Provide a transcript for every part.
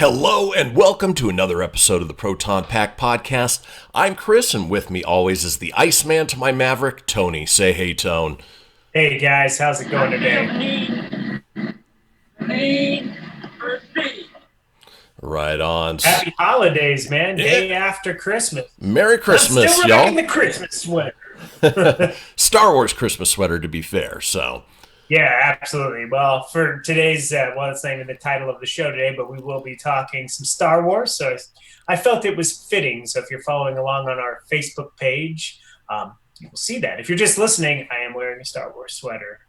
Hello and welcome to another episode of the Proton Pack Podcast. I'm Kris, and with me always is the Iceman to my Maverick, Tony. Say hey, Tone. Hey guys, how's it going today? Right on. Happy holidays, man. Day after Christmas. Merry Christmas, I'm still y'all. rocking the Christmas sweater. Star Wars Christmas sweater, to be fair, so... Yeah, absolutely. Well, for today's, it's not even the title of the show today, but we will be talking some Star Wars. So I felt it was fitting. So if you're following along on our Facebook page, you will see that. If you're just listening, I am wearing a Star Wars sweater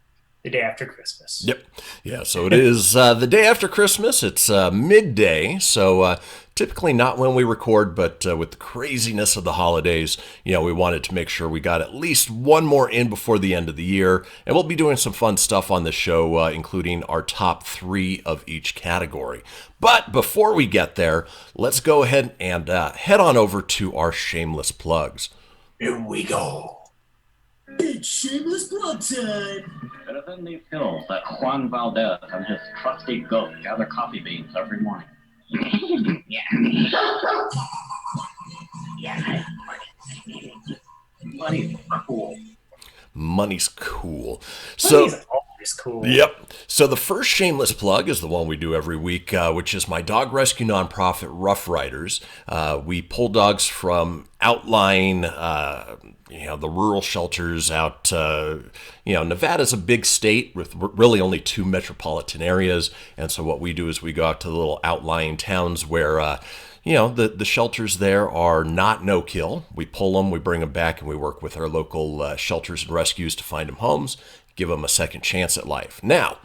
the day after Christmas. Yep. Yeah, so it is the day after Christmas. It's midday, so typically not when we record, but with the craziness of the holidays, we wanted to make sure we got at least one more in before the end of the year. And we'll be doing some fun stuff on this show, including our top 3 of each category. But before we get there, let's go ahead and head on over to our shameless plugs. Here we go. It's shameless plug time. Better than these hills that Juan Valdez and his trusty goat gather coffee beans every morning. Money's cool. Money's cool. Money's always cool. Yep. So the first shameless plug is the one we do every week, which is my dog rescue nonprofit, Rough Riders. We pull dogs from outlying, the rural shelters out. Nevada's a big state with really only 2 metropolitan areas, and so what we do is we go out to the little outlying towns where. The shelters there are not no-kill. We pull them, we bring them back, and we work with our local shelters and rescues to find them homes, give them a second chance at life. Now,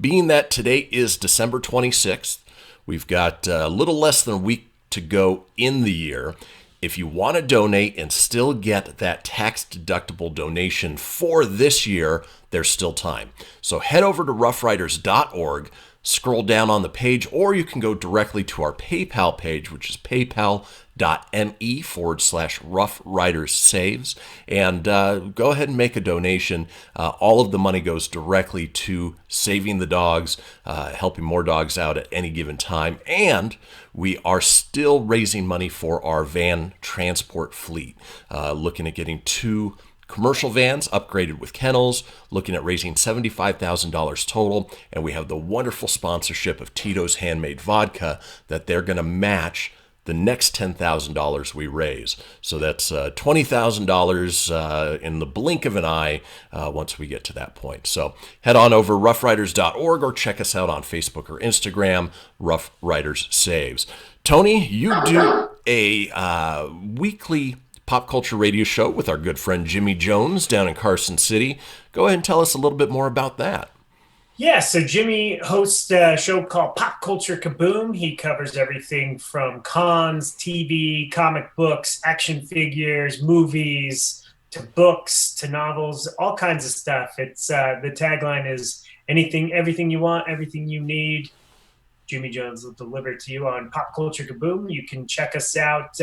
being that today is December 26th, we've got a little less than a week to go in the year. If you want to donate and still get that tax-deductible donation for this year, there's still time. So head over to roughriders.org, scroll down on the page, or you can go directly to our PayPal page, which is paypal.me/roughriderssaves, and go ahead and make a donation. All of the money goes directly to saving the dogs, helping more dogs out at any given time, and we are still raising money for our van transport fleet, looking at getting 2 commercial vans upgraded with kennels, looking at raising $75,000 total, and we have the wonderful sponsorship of Tito's Handmade Vodka that they're going to match the next $10,000 we raise. So that's $20,000 in the blink of an eye once we get to that point. So head on over roughriders.org or check us out on Facebook or Instagram, Rough Riders Saves. Tony, you do a weekly pop culture radio show with our good friend Jimmy Jones down in Carson City. Go ahead and tell us a little bit more about that. Yeah, so Jimmy hosts a show called Pop Culture Kaboom. He covers everything from cons, TV, comic books, action figures, movies, to books, to novels, all kinds of stuff. It's the tagline is everything you want, everything you need. Jimmy Jones will deliver to you on Pop Culture Kaboom. You can check us out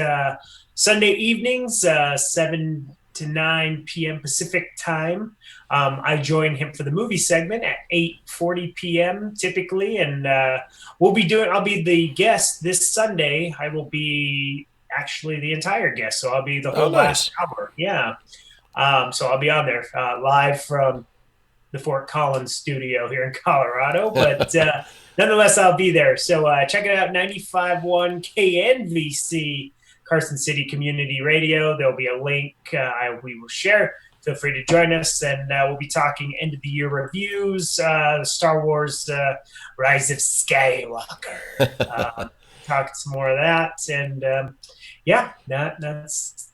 Sunday evenings, 7 to 9 p.m. Pacific time. I join him for the movie segment at 8:40 p.m. typically, and I'll be the guest this Sunday. I will be actually the entire guest, so I'll be the whole last hour. Yeah. So I'll be on there live from the Fort Collins studio here in Colorado, but nonetheless, I'll be there. So check it out, 95.1 KNVC, Carson City Community Radio. There'll be a link we will share. Feel free to join us, and we'll be talking end-of-the-year reviews, Star Wars Rise of Skywalker. Talk some more of that, and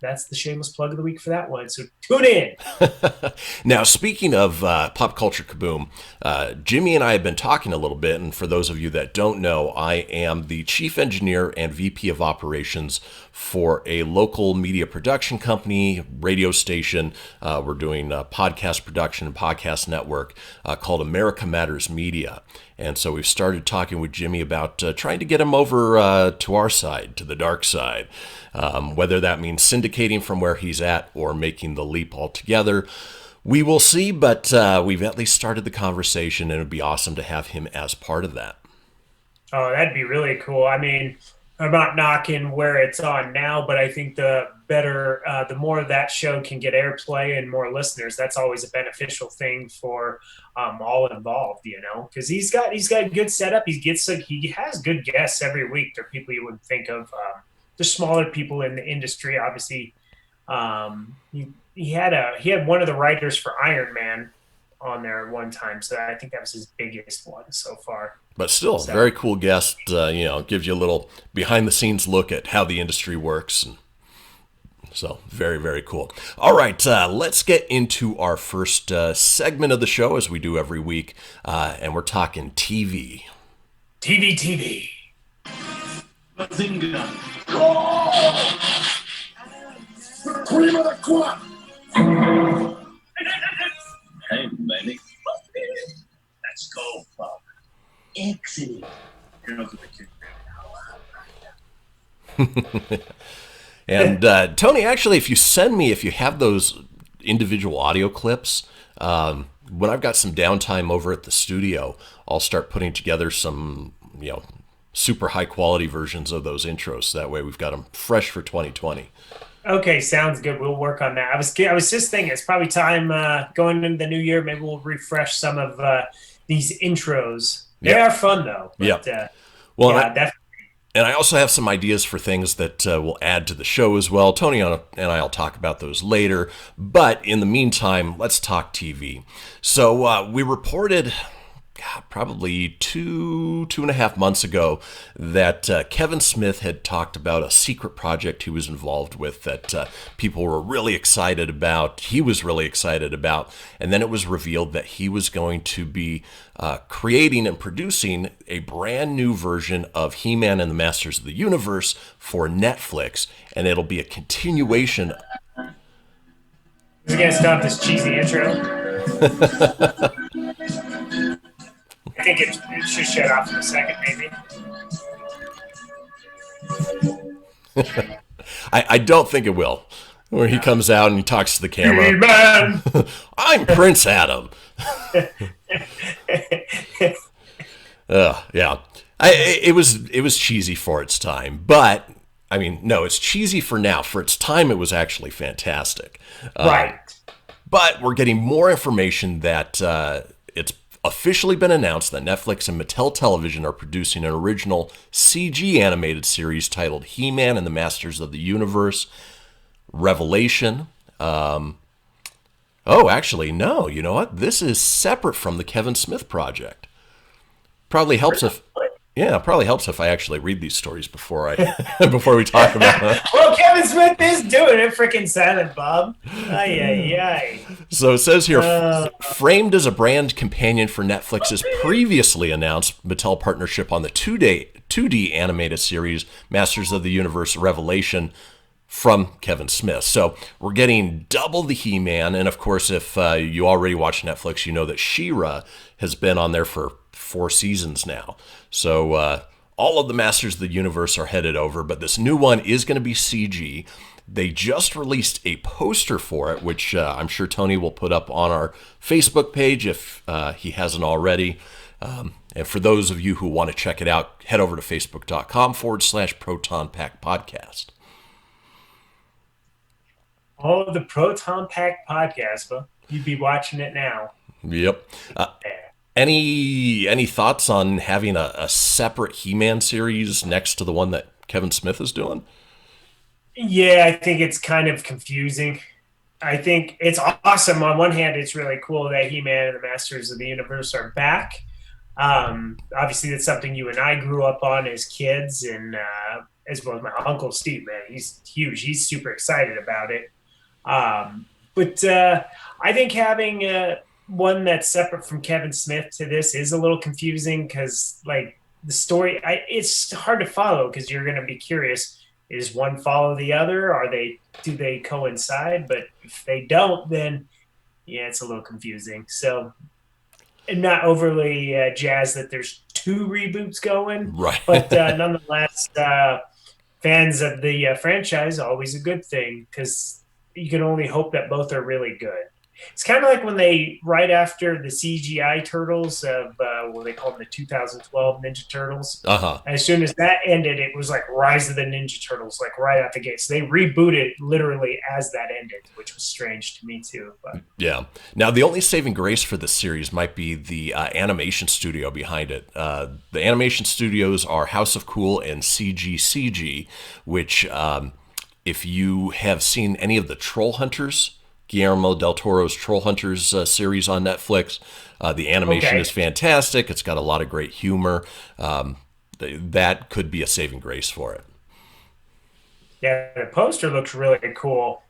that's the shameless plug of the week for that one. So tune in. Now, speaking of Pop Culture Kaboom, Jimmy and I have been talking a little bit, and for those of you that don't know, I am the Chief Engineer and VP of Operations for a local media production company, radio station. We're doing podcast production and podcast network called America Matters Media. And so we've started talking with Jimmy about trying to get him over to our side, to the dark side, whether that means syndicating from where he's at or making the leap altogether. We will see, but we've at least started the conversation, and it would be awesome to have him as part of that. Oh, that'd be really cool. I mean, I'm not knocking where it's on now, but I think the the more that show can get airplay and more listeners, that's always a beneficial thing for all involved. Because he's got good setup. He has good guests every week. They're people you wouldn't think of. The smaller people in the industry, obviously. He had one of the writers for Iron Man on there at one time, so I think that was his biggest one so far. But still, very cool guest. Gives you a little behind the scenes look at how the industry works. And so very, very cool. All right, let's get into our first segment of the show, as we do every week, and we're talking TV. TV. Bazinga. Cream of the crop. Hey, baby. Let's go, Bob. Excellent. Girls with the kid. And Tony, actually, if you have those individual audio clips, when I've got some downtime over at the studio, I'll start putting together some, super high quality versions of those intros. That way we've got them fresh for 2020. Okay, sounds good. We'll work on that. I was just thinking it's probably time going into the new year. Maybe we'll refresh some of these intros. They are fun though. But, definitely. And I also have some ideas for things that will add to the show as well. Tony and I'll talk about those later. But in the meantime, let's talk TV. So we reported probably two and a half months ago that Kevin Smith had talked about a secret project he was involved with that people were really excited about. He was really excited about. And then it was revealed that he was going to be creating and producing a brand new version of He-Man and the Masters of the Universe for Netflix. And it'll be a continuation. Is it going to stop this cheesy intro? I think it should shut off in a second, maybe. I don't think it will. Where he comes out and he talks to the camera. Hey, man. I'm Prince Adam. Yeah. It was cheesy for its time, but I mean, no, it's cheesy for now. For its time, it was actually fantastic. Right. But we're getting more information that it's officially been announced that Netflix and Mattel Television are producing an original CG animated series titled He-Man and the Masters of the Universe Revelation. Actually, no. You know what? This is separate from the Kevin Smith project. Probably helps if I actually read these stories before we talk about it. Well, Kevin Smith is doing it, freaking Silent Bob. Ay. So it says here, framed as a brand companion for Netflix's previously announced Mattel partnership on the 2D animated series Masters of the Universe Revelation from Kevin Smith. So we're getting double the He-Man, and of course, if you already watch Netflix, you know that She-Ra has been on there for 4 seasons now. So all of the Masters of the Universe are headed over, but this new one is going to be CG. They just released a poster for it, which I'm sure Tony will put up on our Facebook page if he hasn't already. And for those of you who want to check it out, head over to facebook.com/Proton Pack Podcast. Oh, the Proton Pack Podcast, huh? You'd be watching it now. Yep. Any thoughts on having a separate He-Man series next to the one that Kevin Smith is doing? Yeah, I think it's kind of confusing. I think it's awesome. On one hand, it's really cool that He-Man and the Masters of the Universe are back. Obviously, that's something you and I grew up on as kids, and as well as my uncle Steve, man. He's huge. He's super excited about it. But I think having one that's separate from Kevin Smith to this is a little confusing because, like, the story, it's hard to follow because you're going to be curious. Is one follow the other? Do they coincide? But if they don't, then yeah, it's a little confusing. So I'm not overly jazzed that there's 2 reboots going. Right. But nonetheless, fans of the franchise, always a good thing because you can only hope that both are really good. It's kind of like when they, right after the CGI Turtles of what they call them, the 2012 Ninja Turtles. As soon as that ended, it was like Rise of the Ninja Turtles, like right out the gate. So they rebooted literally as that ended, which was strange to me too. But yeah. Now the only saving grace for this series might be the animation studio behind it. The animation studios are House of Cool and CGCG, which if you have seen any of the Troll Hunters, Guillermo del Toro's Troll Hunters series on Netflix, the animation is fantastic. It's got a lot of great humor. That could be a saving grace for it. Yeah, the poster looks really cool.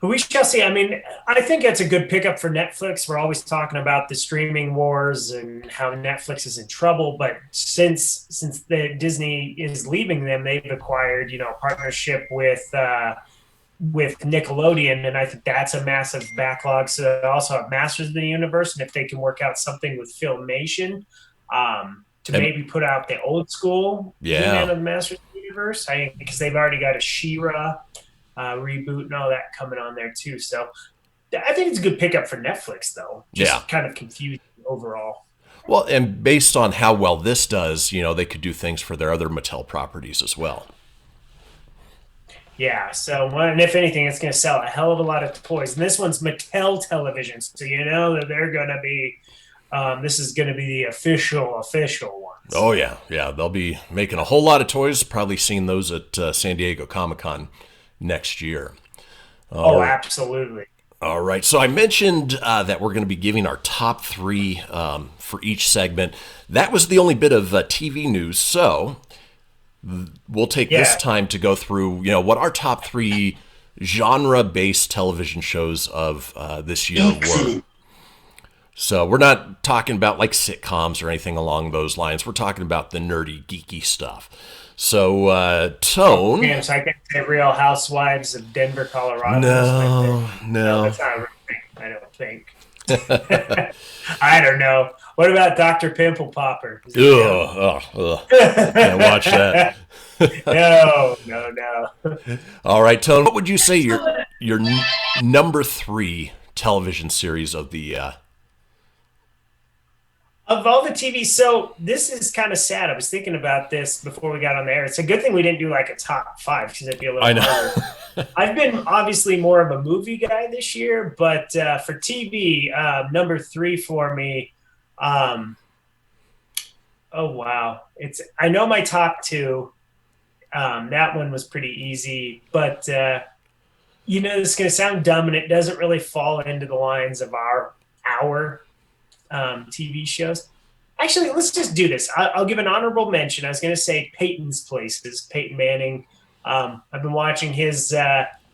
But we shall see. I mean, I think it's a good pickup for Netflix. We're always talking about the streaming wars and how Netflix is in trouble. But since Disney is leaving them, they've acquired, a partnership with Nickelodeon, and I think that's a massive backlog. So they also have Masters of the Universe, and if they can work out something with Filmation to maybe put out the old school He-Man of the Masters of the Universe, because they've already got a She-Ra reboot and all that coming on there too. So I think it's a good pickup for Netflix, though. Just kind of confusing overall. Well, and based on how well this does, they could do things for their other Mattel properties as well. Yeah, so and if anything, it's going to sell a hell of a lot of toys. And this one's Mattel Television, so you know that they're going to be, this is going to be the official ones. Oh, yeah. They'll be making a whole lot of toys, probably seeing those at San Diego Comic-Con next year. Absolutely. All right, so I mentioned that we're going to be giving our top 3 for each segment. That was the only bit of TV news, so we'll take this time to go through, what our top 3 genre-based television shows of this year were. So we're not talking about like sitcoms or anything along those lines. We're talking about the nerdy, geeky stuff. So, Tone. Yeah, so I can say Real Housewives of Denver, Colorado. No. That's not a real thing, I don't think. I don't know. What about Dr. Pimple Popper? Can't watch that. No. All right, Tone, what would you say your number 3 television series of the Of all the TV, so this is kind of sad. I was thinking about this before we got on the air. It's a good thing we didn't do like a top 5 because it'd be a little harder. I've been obviously more of a movie guy this year, but for TV, number 3 for me. Oh wow! I know my top 2. That one was pretty easy, but this is going to sound dumb, and it doesn't really fall into the lines of our TV shows. Actually, let's just do this. I'll give an honorable mention. I was going to say Peyton's Places, Peyton Manning. I've been watching his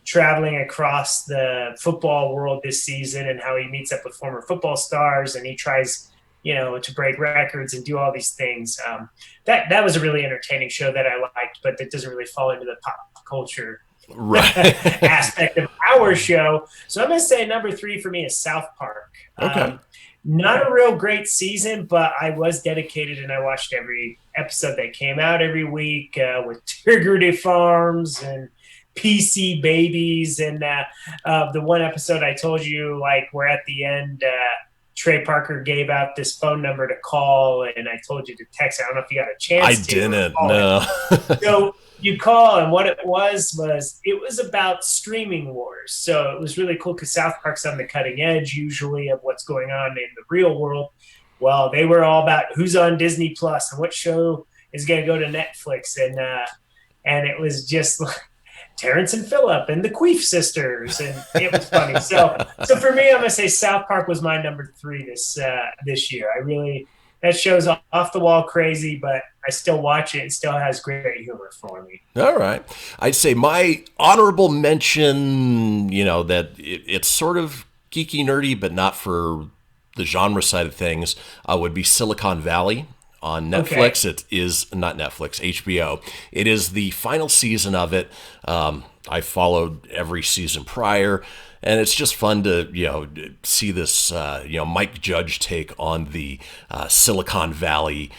traveling across the football world this season and how he meets up with former football stars and he tries, to break records and do all these things. That was a really entertaining show that I liked, but that doesn't really fall into the pop culture aspect of our show. So I'm going to say number 3 for me is South Park. Okay. Not a real great season, but I was dedicated and I watched every episode that came out every week with Tiggerty Farms and PC Babies. And the one episode I told you, like, where at the end, Trey Parker gave out this phone number to call, and I told you to text. I don't know if you got a chance. I didn't, no. So you call, and what it was about streaming wars. So it was really cool because South Park's on the cutting edge usually of what's going on in the real world. Well, they were all about who's on Disney Plus and what show is going to go to Netflix, and it was just like Terrence and Phillip and the Queef sisters, and it was funny. So for me, I'm gonna say South Park was my number 3 this year. That show's off the wall crazy, but I still watch it and still has great humor for me. All right. I'd say my honorable mention, that it's sort of geeky, nerdy, but not for the genre side of things, would be Silicon Valley on Netflix. Okay. It is not Netflix, HBO. It is the final season of it. I followed every season prior. And it's just fun to, see this, Mike Judge take on the Silicon Valley,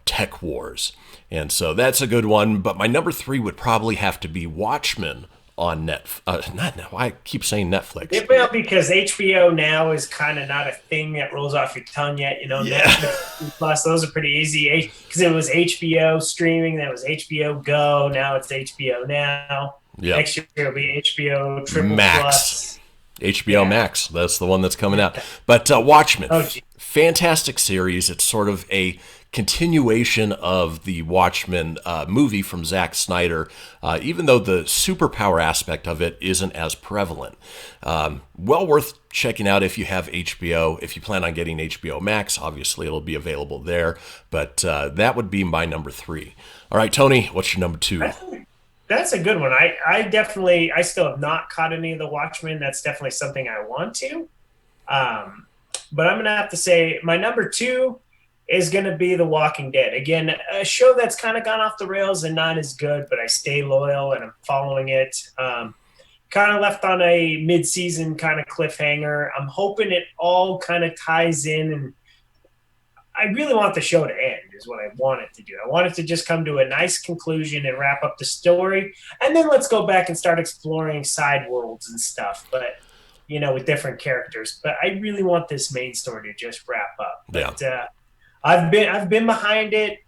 tech wars. And so that's a good one. But my number 3 would probably have to be Watchmen on I keep saying Netflix. Well, because HBO now is kind of not a thing that rolls off your tongue yet. Yeah. Netflix Plus, those are pretty easy because it was HBO streaming, then it was HBO Go, now it's HBO Now. Yeah. Next year it'll be HBO Triple Max. Plus. HBO Max, that's the one that's coming out. But Watchmen, geez. Fantastic series. It's sort of a continuation of the Watchmen movie from Zack Snyder, even though the superpower aspect of it isn't as prevalent. Well worth checking out if you have HBO. If you plan on getting HBO Max, obviously it'll be available there. But that would be my number 3. All right, Tony, what's your number 2? That's a good one. I still have not caught any of the Watchmen. That's definitely something I want to. But I'm going to have to say my number 2 is going to be The Walking Dead. Again, a show that's kind of gone off the rails and not as good, but I stay loyal and I'm following it. Kind of left on a mid-season kind of cliffhanger. I'm hoping it all kind of ties in, and I really want the show to end is what I want it to do. I want it to just come to a nice conclusion and wrap up the story, and then let's go back and start exploring side worlds and stuff, but with different characters. But I really want this main story to just wrap up. But I've been behind it.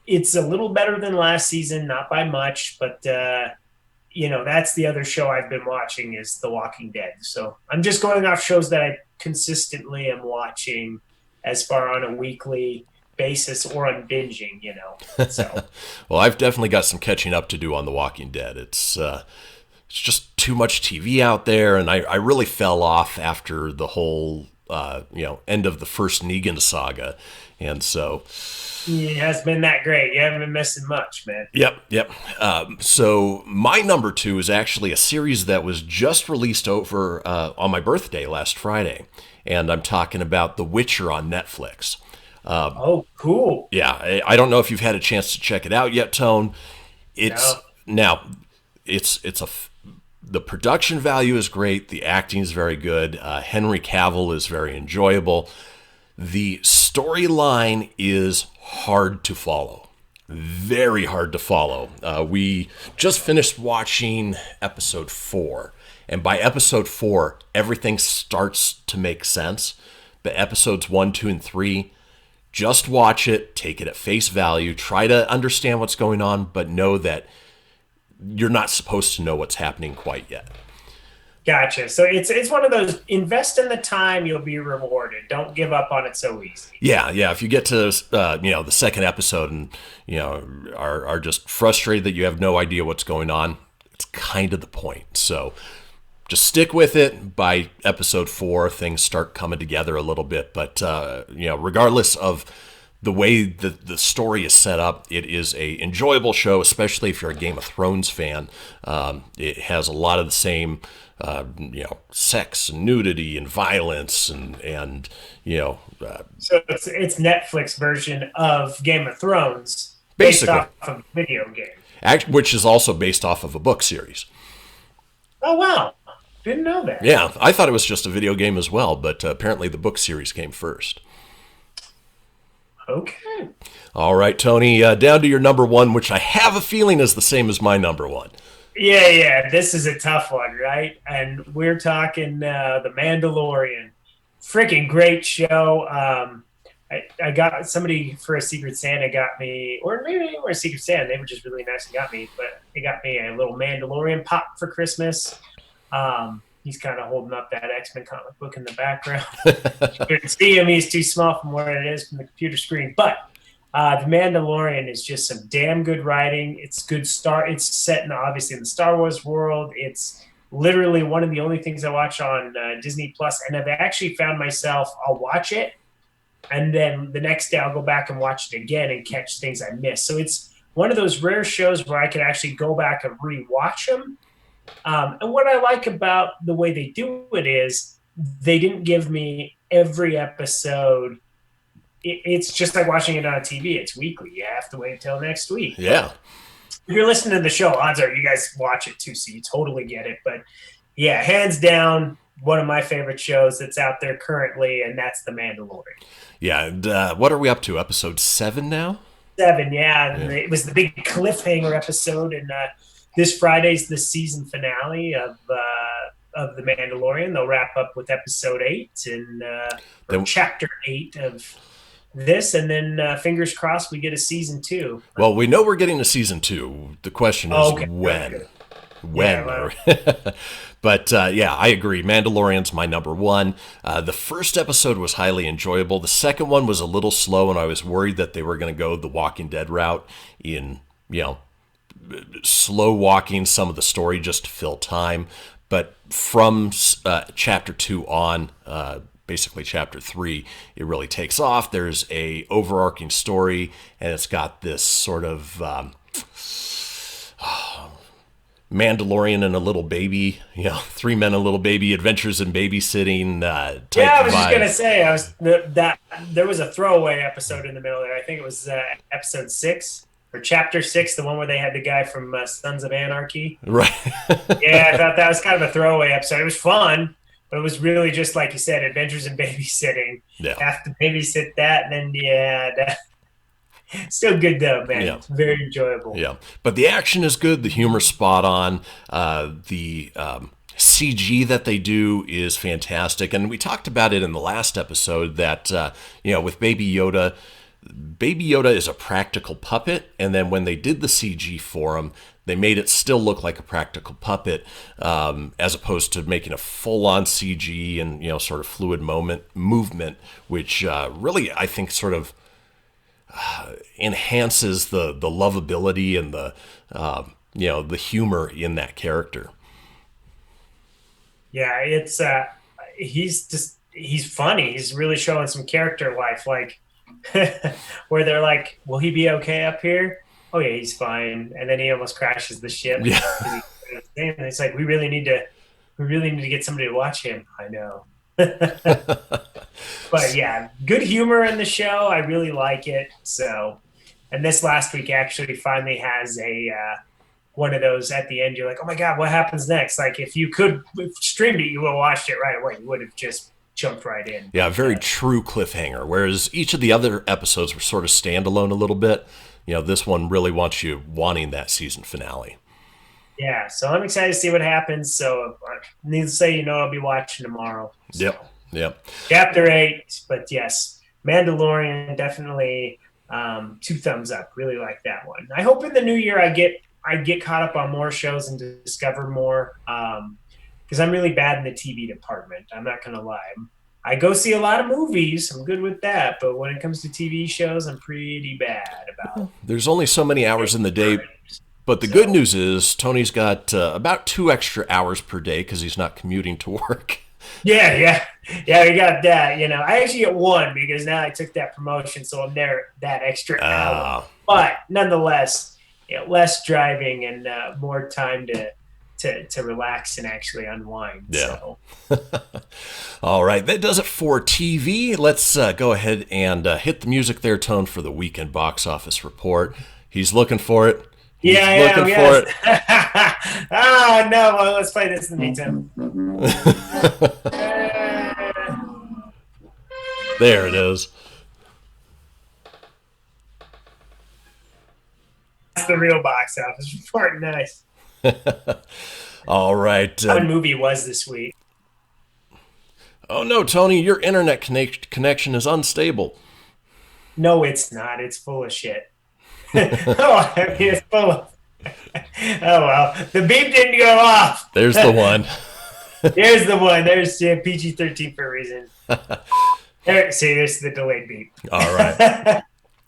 It's a little better than last season, not by much, but that's the other show I've been watching is The Walking Dead. So I'm just going off shows that I consistently am watching as far on a weekly basis or on binging, So Well, I've definitely got some catching up to do on The Walking Dead. It's just too much TV out there, and I really fell off after the whole end of the first Negan saga. And so it has been that great. You haven't been missing much, man. Yep. So my number 2 is actually a series that was just released over on my birthday last Friday. And I'm talking about The Witcher on Netflix. Oh, cool. Yeah, I don't know if you've had a chance to check it out yet, Tone. The production value is great. The acting is very good. Henry Cavill is very enjoyable. The storyline is hard to follow. Very hard to follow. We just finished watching episode 4. And by episode 4, everything starts to make sense. But episodes 1, 2, and 3, just watch it, take it at face value, try to understand what's going on, but know that you're not supposed to know what's happening quite yet. Gotcha. So it's one of those, invest in the time, you'll be rewarded. Don't give up on it so easy. Yeah. If you get to the second episode and are just frustrated that you have no idea what's going on, it's kind of the point. So just stick with it. By episode 4, things start coming together a little bit. But regardless of the way the story is set up, it is a enjoyable show, especially if you're a Game of Thrones fan. It has a lot of the same, sex and nudity and violence and So it's Netflix version of Game of Thrones, basically, based off of a video game, which is also based off of a book series. Oh wow, didn't know that. Yeah, I thought it was just a video game as well, but apparently the book series came first. Okay. All right, Tony, down to your number 1, which I have a feeling is the same as my number 1. Yeah. This is a tough one, right? And we're talking The Mandalorian. Freaking great show. I got somebody for a Secret Santa got me, or maybe they were a Secret Santa. They were just really nice and got me, but they got me a little Mandalorian pop for Christmas. He's kind of holding up that X-Men comic book in the background. You can see him. He's too small from where it is from the computer screen. But The Mandalorian is just some damn good writing. It's good start. It's set obviously in the Star Wars world. It's literally one of the only things I watch on Disney Plus. And I've actually found myself, I'll watch it, and then the next day I'll go back and watch it again and catch things I missed. So it's one of those rare shows where I can actually go back and rewatch them. And what I like about the way they do it is they didn't give me every episode. It's just like watching it on TV. It's weekly. You have to wait until next week. Yeah. If you're listening to the show, odds are you guys watch it too, so you totally get it. But yeah, hands down, one of my favorite shows that's out there currently, and that's The Mandalorian. Yeah. And what are we up to? Episode 7 now? 7, yeah. It was the big cliffhanger episode, and this Friday's the season finale of The Mandalorian. They'll wrap up with episode 8 and chapter 8 of this, and then fingers crossed we get a season 2. Well, we know we're getting a season 2. The question is when. Okay. When? Yeah, But I agree. Mandalorian's my number 1. The first episode was highly enjoyable. The second one was a little slow, and I was worried that they were going to go the Walking Dead route in, slow walking some of the story just to fill time. But from chapter 2 on, basically chapter 3, it really takes off. There's a overarching story, and it's got this sort of Mandalorian and a little baby, 3 men and a little baby, adventures in babysitting. Type I was vibe. just gonna say, there was a throwaway episode in the middle there. I think it was episode 6 or chapter 6, the one where they had the guy from Sons of Anarchy. Right. Yeah, I thought that was kind of a throwaway episode. It was fun, but it was really just like you said, adventures in babysitting. Yeah. Have to babysit that, and then still good though, man. Yeah. It's very enjoyable. Yeah, but the action is good. The humor's spot on. The CG that they do is fantastic. And we talked about it in the last episode that, with Baby Yoda is a practical puppet. And then when they did the CG for him, they made it still look like a practical puppet, as opposed to making a full-on CG and, sort of fluid movement, which really, I think, sort of enhances the lovability and the humor in that character. Yeah, it's he's funny. He's really showing some character life, like where they're like, "Will he be okay up here?" "Oh yeah, he's fine." And then he almost crashes the ship. Yeah. And it's like we really need to get somebody to watch him. I know. But yeah, good humor in the show. I really like it. So, and this last week actually finally has a one of those at the end. You're like, oh my God, what happens next? Like if you could have streamed it, you would have watched it right away. You would have just jumped right in. Yeah, very true cliffhanger. Whereas each of the other episodes were sort of standalone a little bit. This one really wants you wanting that season finale. Yeah, so I'm excited to see what happens. So needless to say, I'll be watching tomorrow. So. Yep. Chapter 8, but yes, Mandalorian definitely 2 thumbs up. Really like that one. I hope in the new year I get caught up on more shows and discover more, because I'm really bad in the TV department. I'm not gonna lie. I go see a lot of movies. I'm good with that, but when it comes to TV shows, I'm pretty bad about. There's only so many hours in the day. But the good news is Tony's got about 2 extra hours per day because he's not commuting to work. Yeah, we got that. I actually get 1 because now I took that promotion, so I'm there that extra hour. But nonetheless, less driving and more time to relax and actually unwind. Yeah. So. All right, that does it for TV. Let's go ahead and hit the music there, Tone, for the weekend box office report. He's looking for it. He's looking for it. Oh, no. Well, let's play this in the meantime. There it is. That's the real box office report. Nice. All right. What movie was this week? Oh, no, Tony, your internet connection is unstable. No, it's not. It's full of shit. It's full of... Oh, well. The beep didn't go off. There's the one. There's the one. There's PG-13 for a reason. There's the delayed beep. All right.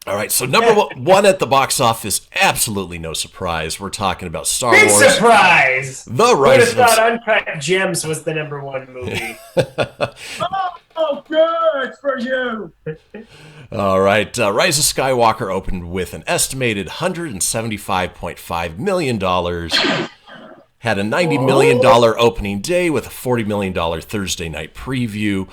All right, so number 1 at the box office, absolutely no surprise. We're talking about Star Big Wars. Surprise! The Who would have Rise thought Uncut Gems was the number 1 movie? Oh, good for you. All right, Rise of Skywalker opened with an estimated $175.5 million. Had a $90 million opening day with a $40 million Thursday night preview.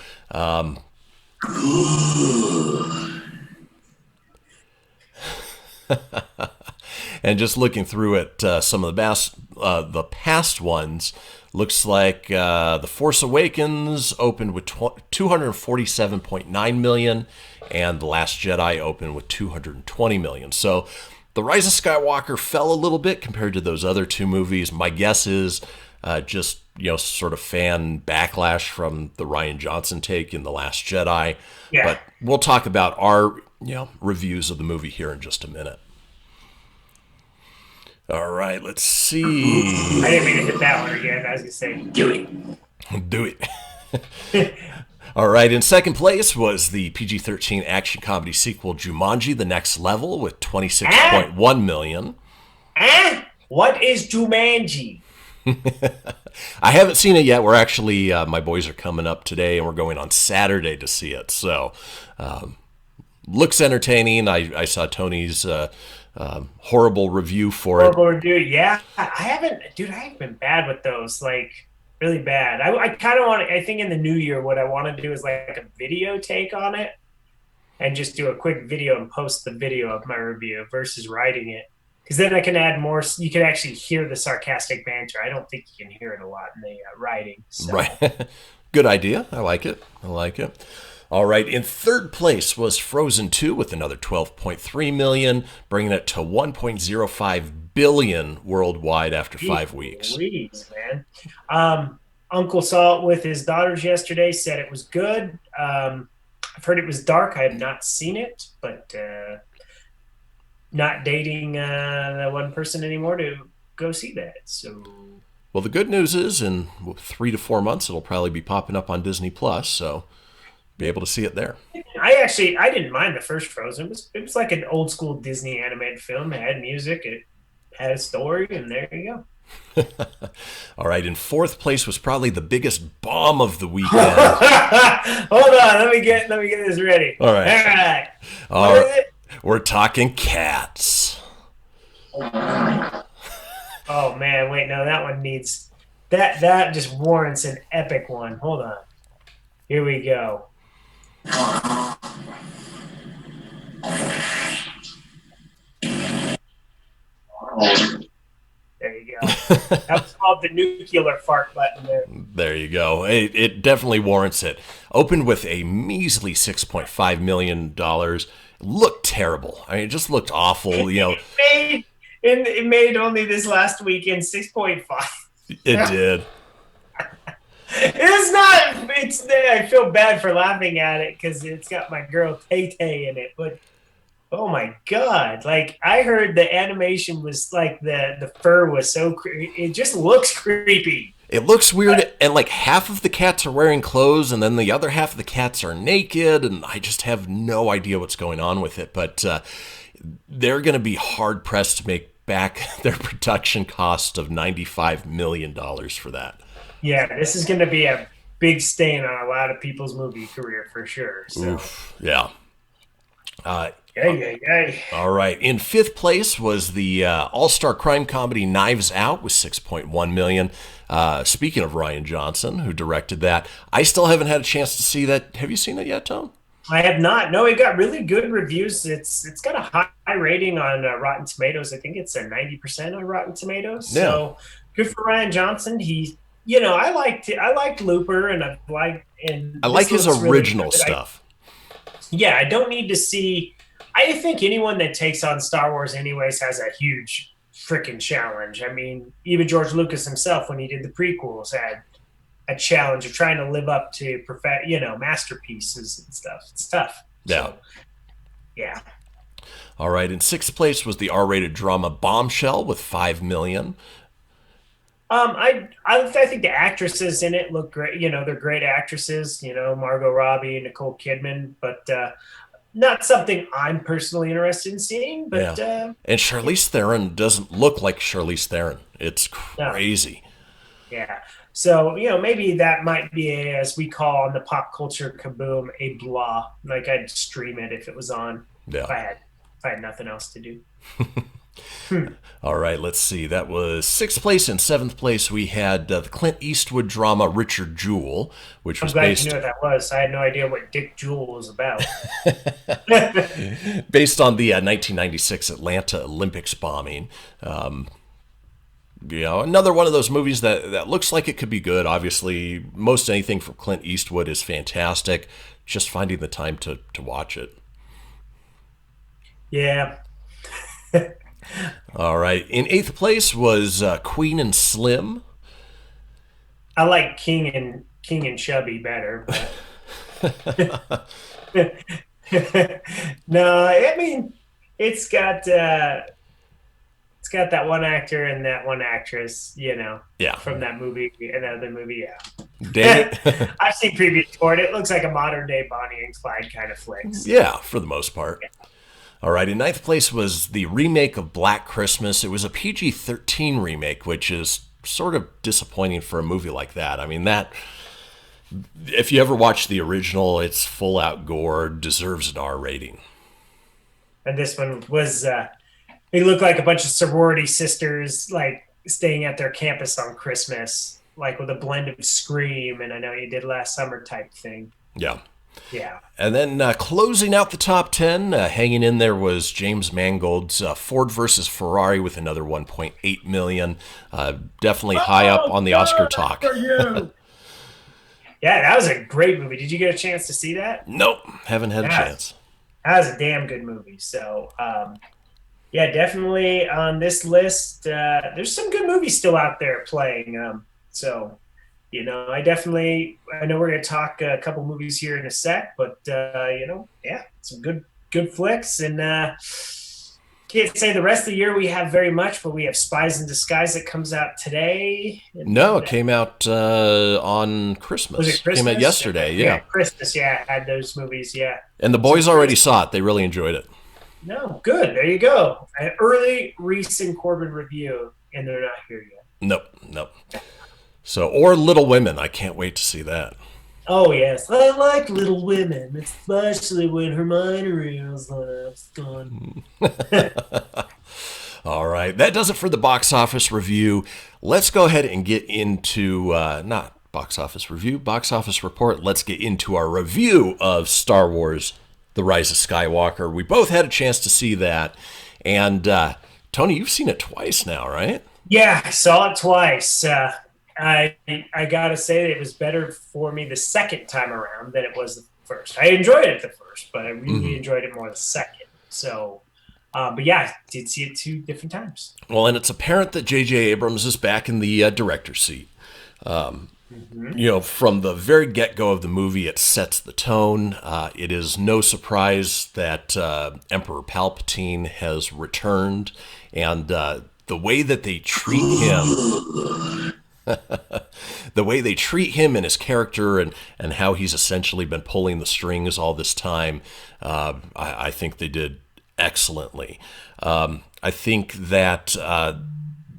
And just looking through at some of the past ones, looks like The Force Awakens opened with $247.9 million, and The Last Jedi opened with $220 million. So The Rise of Skywalker fell a little bit compared to those other two movies. My guess is just, sort of fan backlash from the Rian Johnson take in The Last Jedi. Yeah. But we'll talk about our, reviews of the movie here in just a minute. All right, let's see. I didn't mean to hit that one again. I was going to say, do it. Do it. All right, in second place was the PG-13 action comedy sequel Jumanji: The Next Level with $26.1 million. What is Jumanji? I haven't seen it yet. We're actually, my boys are coming up today, and we're going on Saturday to see it. So, looks entertaining. I saw Tony's horrible review for it. Horrible review, yeah. I haven't been bad with those, like, really bad. I kind of want to, I think in the new year, what I want to do is like a video take on it and just do a quick video and post the video of my review versus writing it. Because then I can add more. You can actually hear the sarcastic banter. I don't think you can hear it a lot in the writing. So. Right. Good idea. I like it. All right. In third place was Frozen 2 with another $12.3 million, bringing it to $1.05 billion worldwide after 5 weeks. Please, man. Uncle saw it with his daughters yesterday, said it was good. I've heard it was dark. I have not seen it, but not dating that one person anymore to go see that. So, well, the good news is in 3 to 4 months, it'll probably be popping up on Disney Plus, so be able to see it there. I didn't mind the first Frozen. It was like an old school Disney animated film. It had music, it had a story, and there you go. All right, in fourth place was probably the biggest bomb of the weekend. Hold on, let me get this ready. All right. What is it? We're talking Cats. Oh man, wait, no, that one needs that just warrants an epic one. Hold on. Here we go. There you go. That was called the nuclear fart button there. There you go. It definitely warrants it. Opened with a measly $6.5 million. Looked terrible. I mean, it just looked awful. It made only this last weekend 6.5. It did. It's not. I feel bad for laughing at it because it's got my girl Tay Tay in it. But oh my god! Like I heard the animation was like the fur was so. It just looks creepy. It looks weird, and like half of the cats are wearing clothes, and then the other half of the cats are naked, and I just have no idea what's going on with it. But they're going to be hard pressed to make back their production cost of $95 million for that. Yeah, this is going to be a big stain on a lot of people's movie career for sure. So. Oof, yeah. Yay. All right. In fifth place was the all-star crime comedy Knives Out with $6.1 million. Speaking of Rian Johnson, who directed that, I still haven't had a chance to see that. Have you seen it yet, Tom? I have not. No, it got really good reviews. It's got a high rating on Rotten Tomatoes. I think it's a 90% on Rotten Tomatoes. Yeah. So good for Rian Johnson. He, I liked Looper, and I like his original really stuff. I don't need to see. I think anyone that takes on Star Wars anyways has a huge freaking challenge. I mean, even George Lucas himself, when he did the prequels, had a challenge of trying to live up to masterpieces and stuff. It's tough. Yeah. So, yeah. All right. In sixth place was the R-rated drama Bombshell with $5 million. I think the actresses in it look great. They're great actresses. Margot Robbie, Nicole Kidman, but not something I'm personally interested in seeing. But and Charlize Theron doesn't look like Charlize Theron. It's crazy. No. Yeah. So maybe that might be as we call on the pop culture kaboom, a blah. Like I'd stream it if it was on. Yeah. If I had nothing else to do. All right, let's see. That was sixth place. In seventh place, we had the Clint Eastwood drama Richard Jewell, which was based. You knew what that was. I had no idea what Dick Jewell was about. Based on the 1996 Atlanta Olympics bombing. Another one of those movies that looks like it could be good. Obviously, most anything from Clint Eastwood is fantastic. Just finding the time to watch it. Yeah. All right. In 8th place was Queen and Slim. I like King and Chubby better. But no, I mean it's got that one actor and that one actress, Yeah. from that movie, another movie, yeah. Dang it. I've seen previews for it. It looks like a modern day Bonnie and Clyde kind of flicks. Yeah, for the most part. Yeah. All right, in 9th place was the remake of Black Christmas. It was a PG-13 remake, which is sort of disappointing for a movie like that. I mean, if you ever watch the original, it's full-out gore, deserves an R rating. And this one was, they look like a bunch of sorority sisters, like, staying at their campus on Christmas, like with a blend of Scream and I Know You Did Last Summer type thing. Yeah. Yeah. And then closing out the top 10, hanging in there was James Mangold's Ford versus Ferrari with another $1.8 million. Definitely high up on the Oscar talk. Yeah, that was a great movie. Did you get a chance to see that? Nope, haven't had a chance. That was a damn good movie. So, yeah, definitely on this list, there's some good movies still out there playing. So, I know we're going to talk a couple movies here in a sec, but, yeah, some good flicks. And can't say the rest of the year we have very much, but we have Spies in Disguise that comes out today. No, it came out on Christmas. Was it Christmas? Came out yesterday, yeah. Christmas, yeah, I had those movies, yeah. And the boys already saw it. They really enjoyed it. No, good. There you go. An early Reese and Corbin review, and they're not here yet. Nope. So, or Little Women. I can't wait to see that. Oh, yes. I like Little Women, especially when Hermione Reels laughs. All right. That does it for the box office review. Let's go ahead and get into, not box office review, box office report. Let's get into our review of Star Wars The Rise of Skywalker. We both had a chance to see that. And, Tony, you've seen it twice now, right? Yeah, I saw it twice. I got to say that it was better for me the second time around than it was the first. I enjoyed it the first, but I really enjoyed it more the second. So, but yeah, I did see it 2 different times. Well, and it's apparent that J.J. Abrams is back in the director's seat. From the very get-go of the movie, it sets the tone. It is no surprise that Emperor Palpatine has returned, and the way that they treat him... the way they treat him and his character and how he's essentially been pulling the strings all this time, I think they did excellently. I think that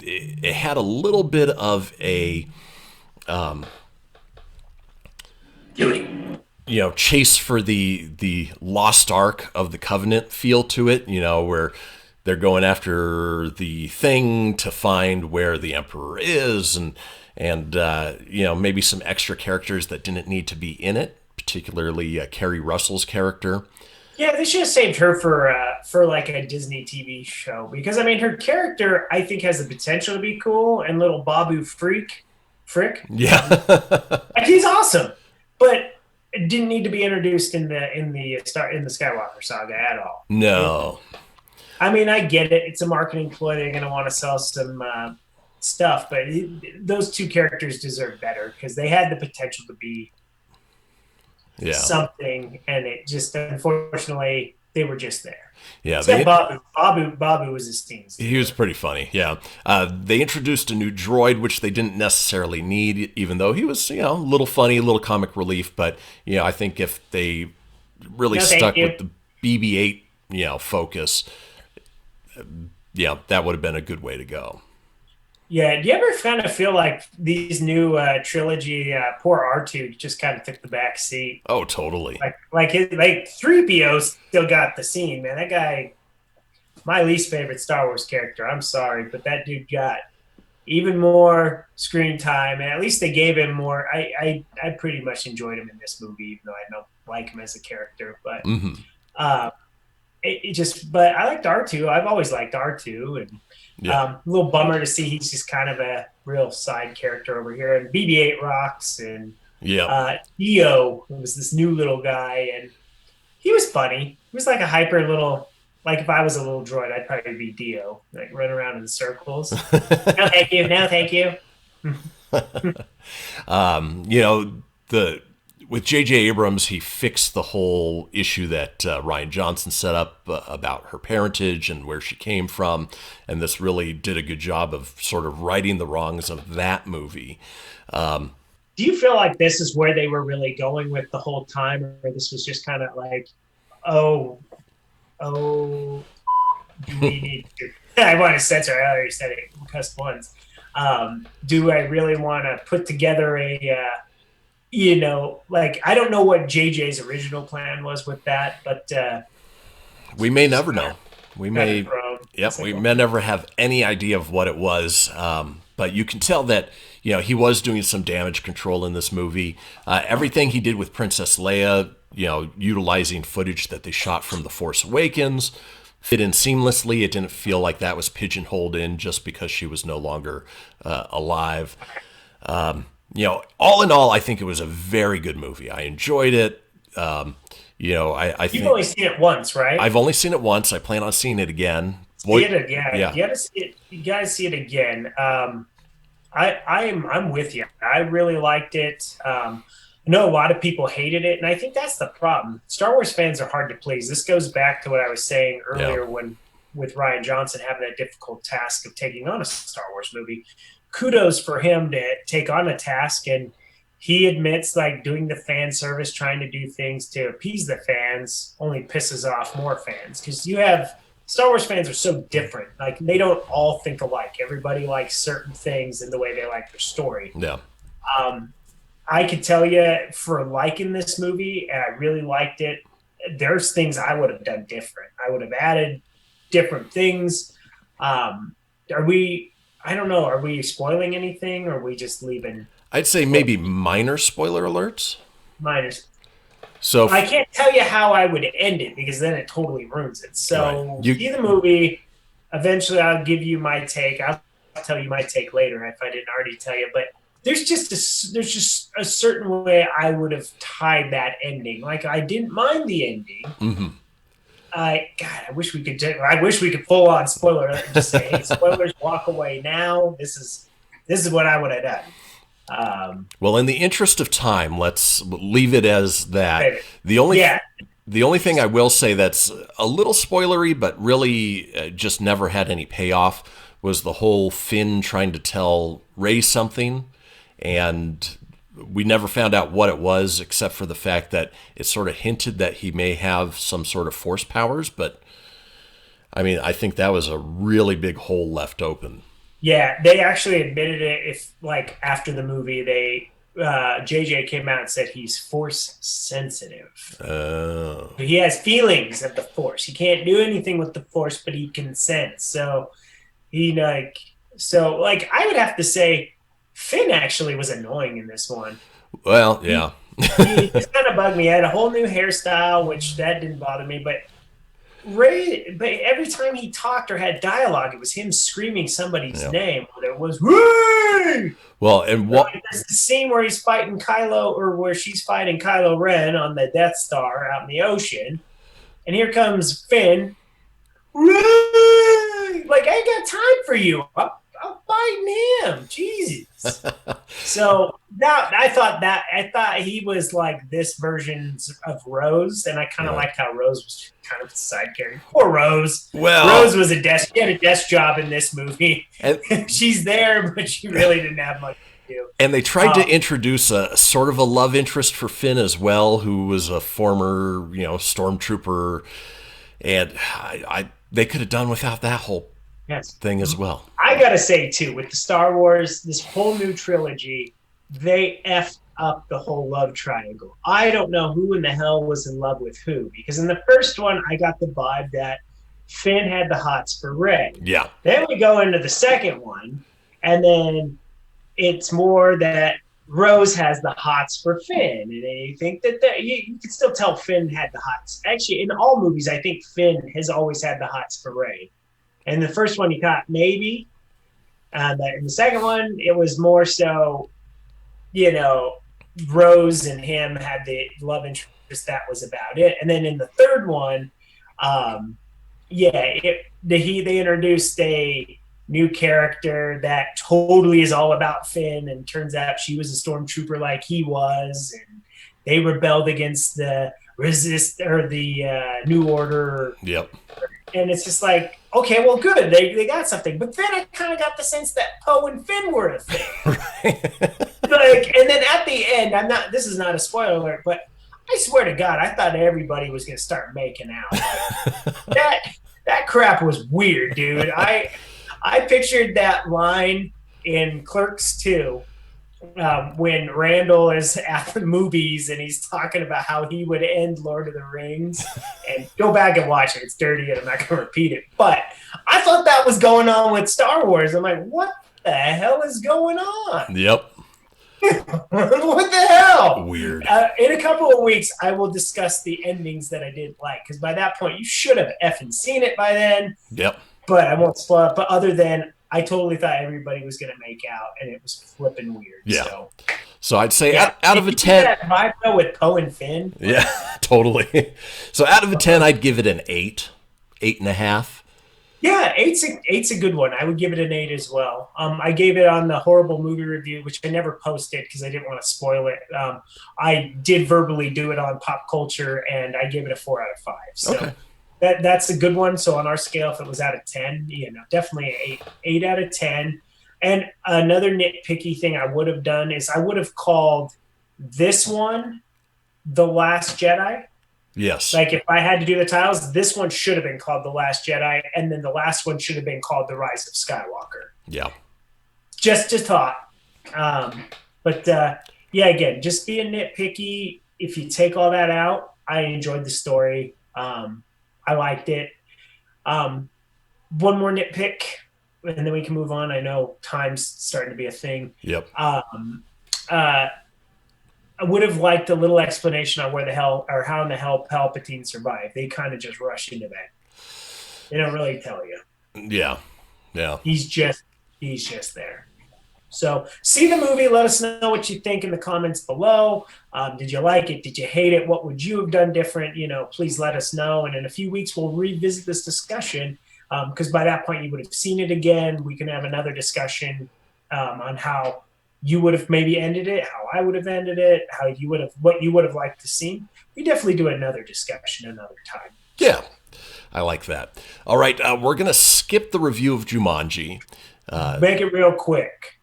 it had a little bit of a chase for the lost ark of the Covenant feel to it, where they're going after the thing to find where the Emperor is, and maybe some extra characters that didn't need to be in it, particularly Kerry Russell's character. Yeah, they should have saved her for like a Disney TV show, because I mean her character I think has the potential to be cool, and little Babu Frick, yeah, like he's awesome, but it didn't need to be introduced in the Skywalker saga at all. No. I mean, I get it. It's a marketing ploy. They're going to want to sell some stuff, but those 2 characters deserve better because they had the potential to be something, and it just, unfortunately, they were just there. Yeah, Babu was his team. He was pretty funny, yeah. They introduced a new droid, which they didn't necessarily need, even though he was, a little funny, a little comic relief. But, I think if they really stuck with the BB-8, focus... that would have been a good way to go. Yeah, do you ever kind of feel like these new trilogy, poor R2 just kind of took the back seat? Oh, totally. Like 3PO still got the scene, man. That guy, my least favorite Star Wars character. I'm sorry, but that dude got even more screen time, and at least they gave him more. I pretty much enjoyed him in this movie, even though I don't like him as a character. But but I liked R2. I've always liked R2, and a little bummer to see he's just kind of a real side character over here. And BB-8 rocks, and Dio was this new little guy, and he was funny. He was like a hyper little like if I was a little droid, I'd probably be Dio, like run around in circles. No, thank you. No, thank you. With J.J. Abrams, he fixed the whole issue that Rian Johnson set up about her parentage and where she came from, and this really did a good job of sort of righting the wrongs of that movie. Do you feel like this is where they were really going with the whole time, or this was just kind of like, do we need to? I want to censor. I already said it. Cussed once. Do I really want to put together like I don't know what JJ's original plan was with that, but we may never know. We may never have any idea of what it was. But you can tell that, he was doing some damage control in this movie. Everything he did with Princess Leia, utilizing footage that they shot from The Force Awakens, fit in seamlessly. It didn't feel like that was pigeonholed in just because she was no longer alive. All in all, I think it was a very good movie. I enjoyed it. I think you've only seen it once, right? I've only seen it once. I plan on seeing it again. See it again. Yeah. You gotta see it. You guys see it again. I'm with you. I really liked it. I know a lot of people hated it, and I think that's the problem. Star Wars fans are hard to please. This goes back to what I was saying earlier with Rian Johnson having that difficult task of taking on a Star Wars movie. Kudos for him to take on a task, and he admits like doing the fan service, trying to do things to appease the fans only pisses off more fans, because you have Star Wars fans are so different. Like they don't all think alike. Everybody likes certain things in the way they like their story. Yeah. I could tell you for liking this movie, and I really liked it, there's things I would have done different. I would have added different things. I don't know. Are we spoiling anything, or are we just leaving? I'd say maybe minor spoiler alerts. Minor. So I can't tell you how I would end it, because then it totally ruins it. So right. See the movie. Eventually, I'll give you my take. I'll tell you my take later if I didn't already tell you. But there's just a certain way I would have tied that ending. Like I didn't mind the ending. Mm-hmm. I wish we could full on spoiler alert and just say, hey, spoilers, walk away now. This is what I would have done. Well, in the interest of time, let's leave it as that. The only thing I will say that's a little spoilery, but really just never had any payoff, was the whole Finn trying to tell Rey something, and we never found out what it was, except for the fact that it sort of hinted that he may have some sort of force powers. But I mean, I think that was a really big hole left open. Yeah, they actually admitted it. If like after the movie, JJ came out and said he's force sensitive. Oh. He has feelings of the force. He can't do anything with the force, but he can sense. So I would have to say Finn actually was annoying in this one. Well, yeah. He just kind of bugged me. I had a whole new hairstyle, which that didn't bother me, but every time he talked or had dialogue, it was him screaming somebody's name. Whether it was Ray! Well, and what there's the scene where he's fighting Kylo, or where she's fighting Kylo Ren on the Death Star out in the ocean, and here comes Finn. Ray! Like, I ain't got time for you. I'm fighting him. Jesus. So I thought he was like this version of Rose, and I kind of liked how Rose was kind of a side character. Poor Rose. Well, Rose was she had a desk job in this movie. And she's there, but she really didn't have much to do. And they tried to introduce a sort of a love interest for Finn as well, who was a former, stormtrooper, and they could have done without that whole thing as well. I gotta say too, with the Star Wars, this whole new trilogy, they effed up the whole love triangle. I don't know who in the hell was in love with who, because in the first one, I got the vibe that Finn had the hots for Rey. Yeah. Then we go into the second one, and then it's more that Rose has the hots for Finn, and you think that you can still tell Finn had the hots. Actually, in all movies, I think Finn has always had the hots for Rey. And the first one, you thought maybe. But in the second one, it was more so, Rose and him had the love interest. That was about it. And then in the third one, they introduced a new character that totally is all about Finn, and turns out she was a stormtrooper like he was, and they rebelled against the New Order. Yep. And it's just like, okay, well, good, they got something. But then I kind of got the sense that Poe and Finn were a thing. Like, and then at the end, this is not a spoiler alert, but I swear to God, I thought everybody was going to start making out. That crap was weird, dude. I pictured that line in Clerks 2 when Randall is at the movies and he's talking about how he would end Lord of the Rings. And go back and watch it. It's dirty and I'm not going to repeat it. But I thought that was going on with Star Wars. I'm like, what the hell is going on? Yep. What the hell? Weird. In a couple of weeks, I will discuss the endings that I didn't like, because by that point, you should have effing seen it by then. Yep. But I won't spoil it. But other than, I totally thought everybody was going to make out, and it was flipping weird. Yeah. So I'd say out of a 10. That vibe though with Poe and Finn. Yeah, totally. So out of a 10, I'd give it an 8, 8.5. Yeah, eight's a good one. I would give it an 8 as well. I gave it on the horrible movie review, which I never posted because I didn't want to spoil it. I did verbally do it on Pop Culture, and I gave it a 4 out of 5. So okay. That's a good one. So on our scale, if it was out of 10, definitely an 8 out of 10. And another nitpicky thing I would have done is I would have called this one The Last Jedi. Yes. Like if I had to do the titles, this one should have been called The Last Jedi, and then the last one should have been called The Rise of Skywalker. Yeah. Just thought. Again, just being nitpicky. If you take all that out, I enjoyed the story. I liked it. One more nitpick, and then we can move on. I know time's starting to be a thing. Yep. I would have liked a little explanation on where the hell or how in the hell Palpatine survived. They kind of just rush into that. They don't really tell you. Yeah. Yeah. He's just there. So see the movie. Let us know what you think in the comments below. Did you like it? Did you hate it? What would you have done different? Please let us know. And in a few weeks, we'll revisit this discussion because by that point, you would have seen it again. We can have another discussion on how you would have maybe ended it, how I would have ended it, what you would have liked to see. We definitely do another discussion another time. Yeah, I like that. All right, we're going to skip the review of Jumanji. Make it real quick.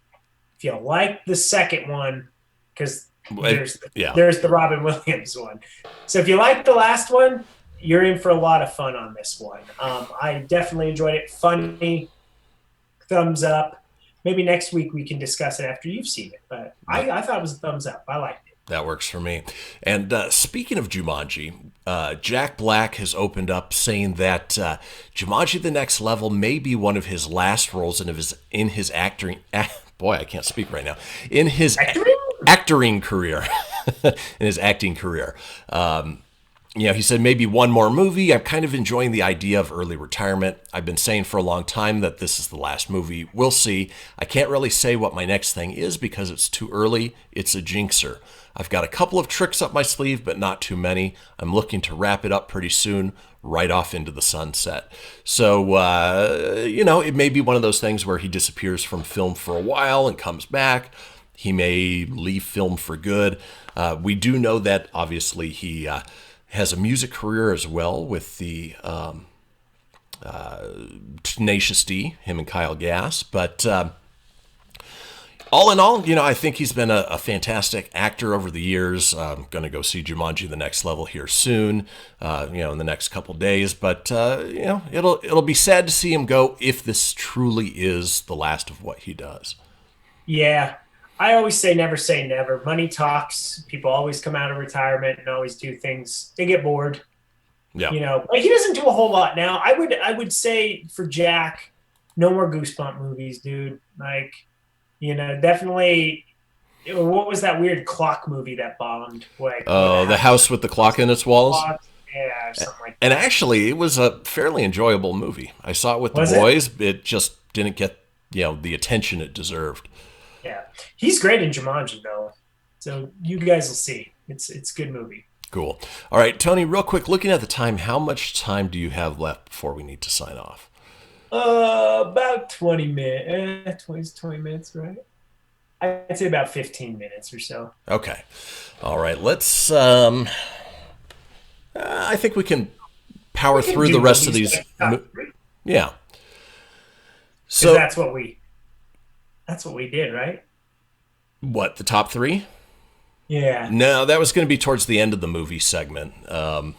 If you like the second one, because there's the Robin Williams one. So if you like the last one, you're in for a lot of fun on this one. I definitely enjoyed it. Funny, thumbs up. Maybe next week we can discuss it after you've seen it. But I thought it was a thumbs up. I liked it. That works for me. And speaking of Jumanji, Jack Black has opened up saying that Jumanji: The Next Level may be one of his last roles in his acting. Boy, I can't speak right now. In his acting career. In his acting career. He said maybe one more movie. I'm kind of enjoying the idea of early retirement. I've been saying for a long time that this is the last movie. We'll see. I can't really say what my next thing is because it's too early. It's a jinxer. I've got a couple of tricks up my sleeve, but not too many. I'm looking to wrap it up pretty soon, right off into the sunset. So, it may be one of those things where he disappears from film for a while and comes back. He may leave film for good. We do know that, obviously, he has a music career as well with the Tenacious D, him and Kyle Gass. But all in all, I think he's been a fantastic actor over the years. I'm going to go see Jumanji: The Next Level here soon, in the next couple days. But, it'll be sad to see him go if this truly is the last of what he does. Yeah. I always say never. Money talks. People always come out of retirement and always do things. They get bored. Yeah. But he doesn't do a whole lot now. I would say for Jack, no more Goosebump movies, dude. Like, definitely. What was that weird clock movie that bombed? Like, The House with the Clock in Its Walls. Yeah, or something like that. And actually, it was a fairly enjoyable movie. I saw it with the boys. It just didn't get the attention it deserved. Yeah, he's great in Jumanji though, so you guys will see. It's a good movie. Cool. All right, Tony, real quick, looking at the time, how much time do you have left before we need to sign off? About 20 minutes. 20 minutes, right? I'd say about 15 minutes or so. Okay. All right, let's, I think we can power through the rest of these. Yeah. So that's what we did, right? What, the top 3? Yeah. No, that was going to be towards the end of the movie segment. Oh,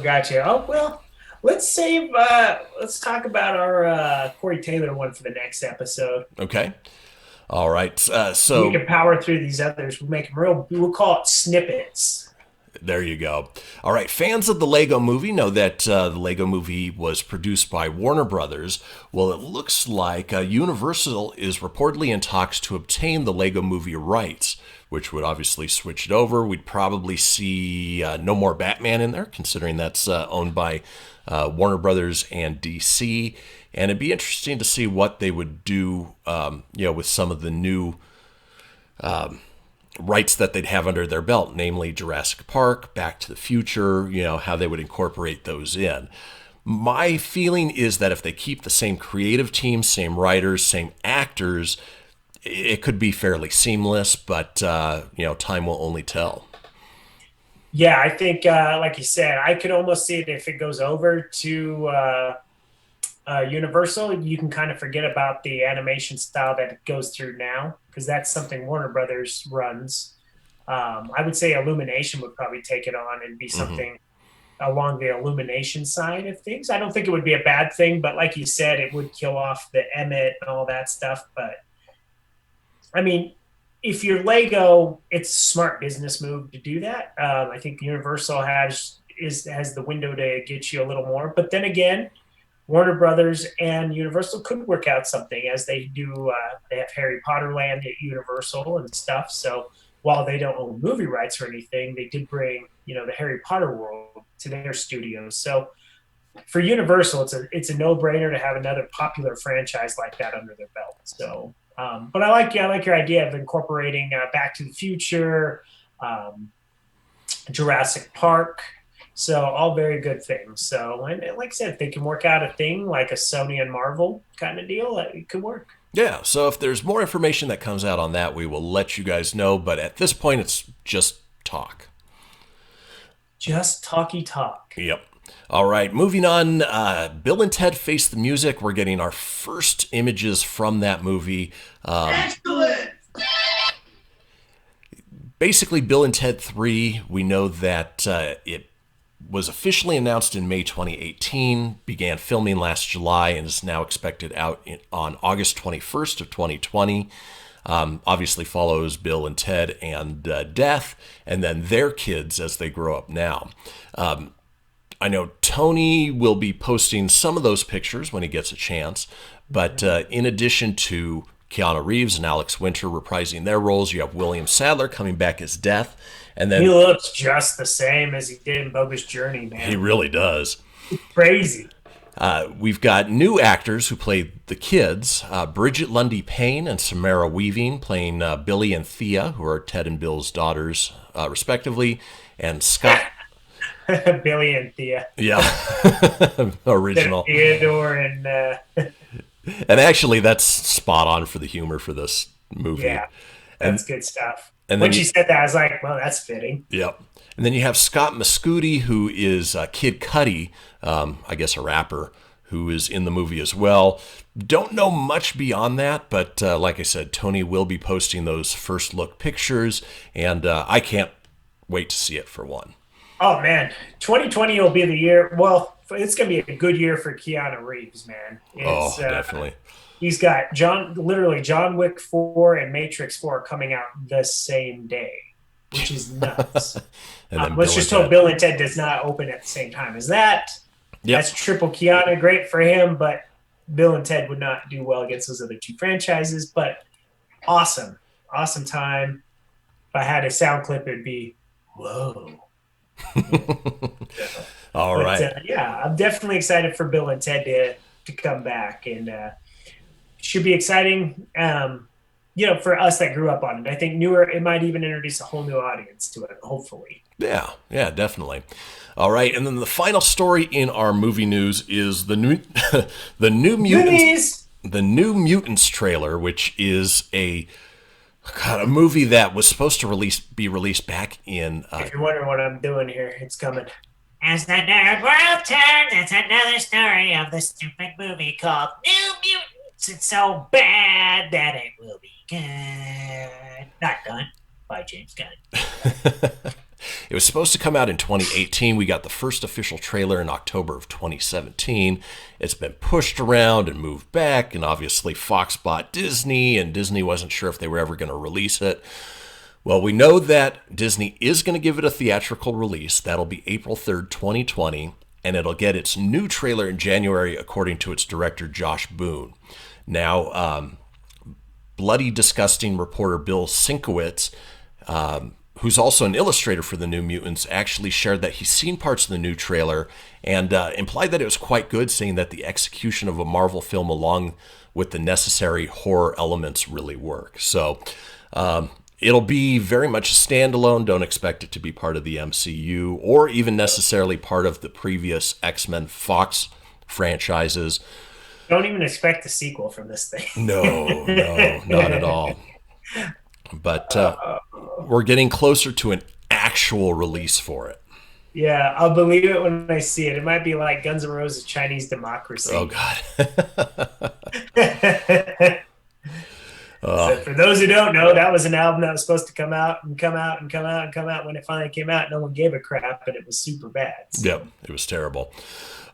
gotcha. Oh, well, let's save, let's talk about our Corey Taylor one for the next episode. Okay. All right. So we can power through these others. We'll make them we'll call it snippets. There you go. All right. Fans of the Lego Movie know that the Lego Movie was produced by Warner Brothers. Well, it looks like Universal is reportedly in talks to obtain the Lego Movie rights, which would obviously switch it over. We'd probably see no more Batman in there, considering that's owned by Warner Brothers and DC. And it'd be interesting to see what they would do, with some of the new rights that they'd have under their belt, namely Jurassic Park, Back to the Future, how they would incorporate those in. My feeling is that if they keep the same creative team, same writers, same actors, it could be fairly seamless, but, time will only tell. Yeah, I think, like you said, I could almost see it if it goes over to Universal. You can kind of forget about the animation style that it goes through now, because that's something Warner Brothers runs. I would say Illumination would probably take it on and be something along the Illumination side of things. I don't think it would be a bad thing, but like you said, it would kill off the Emmett and all that stuff. But I mean, if you're Lego, it's a smart business move to do that. I think Universal has the window to get you a little more. But then again, Warner Brothers and Universal could work out something, as they do. They have Harry Potter Land at Universal and stuff. So while they don't own movie rights or anything, they did bring the Harry Potter world to their studios. So for Universal, it's a no-brainer to have another popular franchise like that under their belt. So. But I like your idea of incorporating Back to the Future, Jurassic Park. So all very good things. So, and like I said, if they can work out a thing like a Sony and Marvel kind of deal, it could work. Yeah. So if there's more information that comes out on that, we will let you guys know. But at this point, it's just talk. Just talky talk. Yep. All right, moving on. Bill and Ted Face the Music. We're getting our first images from that movie. Excellent! Basically, Bill and Ted 3, we know that it was officially announced in May 2018, began filming last July, and is now expected out on August 21st of 2020. Obviously follows Bill and Ted and Death, and then their kids as they grow up now. I know Tony will be posting some of those pictures when he gets a chance, but in addition to Keanu Reeves and Alex Winter reprising their roles, you have William Sadler coming back as Death, and then he looks just the same as he did in Bogus Journey, man. He really does. It's crazy. We've got new actors who played the kids, Bridget Lundy Payne and Samara Weaving playing Billy and Thea, who are Ted and Bill's daughters, respectively, and Scott... Billy and Thea. Yeah. Original. Theodore and... And actually, that's spot on for the humor for this movie. Yeah, that's good stuff. And when she said that, I was like, well, that's fitting. Yep. And then you have Scott Mescudi, who is Kid Cudi, I guess a rapper, who is in the movie as well. Don't know much beyond that, but like I said, Tony will be posting those first look pictures, and I can't wait to see it for one. Oh, man. 2020 will be the year. Well, it's going to be a good year for Keanu Reeves, man. Definitely. He's got John Wick 4 and Matrix 4 coming out the same day, which is nuts. Let's just hope Bill and Ted does not open at the same time as that. Yep. That's triple Keanu. Great for him, but Bill and Ted would not do well against those other two franchises. But awesome. Awesome time. If I had a sound clip, it'd be, whoa. All right. Yeah, I'm definitely excited for Bill and Ted to come back, and should be exciting. for us that grew up on it. I think newer, it might even introduce a whole new audience to it, hopefully. Yeah, definitely. All right, and then the final story in our movie news is the new the new Mutants, the New Mutants trailer, which is a movie that was supposed to be released back in. If you're wondering what I'm doing here, it's coming. As the nerd world turns, it's another story of the stupid movie called New Mutants. It's so bad that it will be good. Not done by James Gunn. It was supposed to come out in 2018. We got the first official trailer in October of 2017. It's been pushed around and moved back, and obviously Fox bought Disney, and Disney wasn't sure if they were ever going to release it. Well, we know that Disney is going to give it a theatrical release. That'll be April 3rd, 2020, and it'll get its new trailer in January, according to its director, Josh Boone. Now, Bloody Disgusting reporter Bill Sienkiewicz, who's also an illustrator for the New Mutants, actually shared that he's seen parts of the new trailer and implied that it was quite good, saying that the execution of a Marvel film along with the necessary horror elements really work. So it'll be very much a standalone. Don't expect it to be part of the MCU or even necessarily part of the previous X-Men Fox franchises. Don't even expect a sequel from this thing. No, not at all. But we're getting closer to an actual release for it. Yeah, I'll believe it when I see it. It might be like Guns N' Roses' Chinese Democracy. Oh, God. So for those who don't know, that was an album that was supposed to come out. When it finally came out, no one gave a crap, but it was super bad. So. Yep, it was terrible.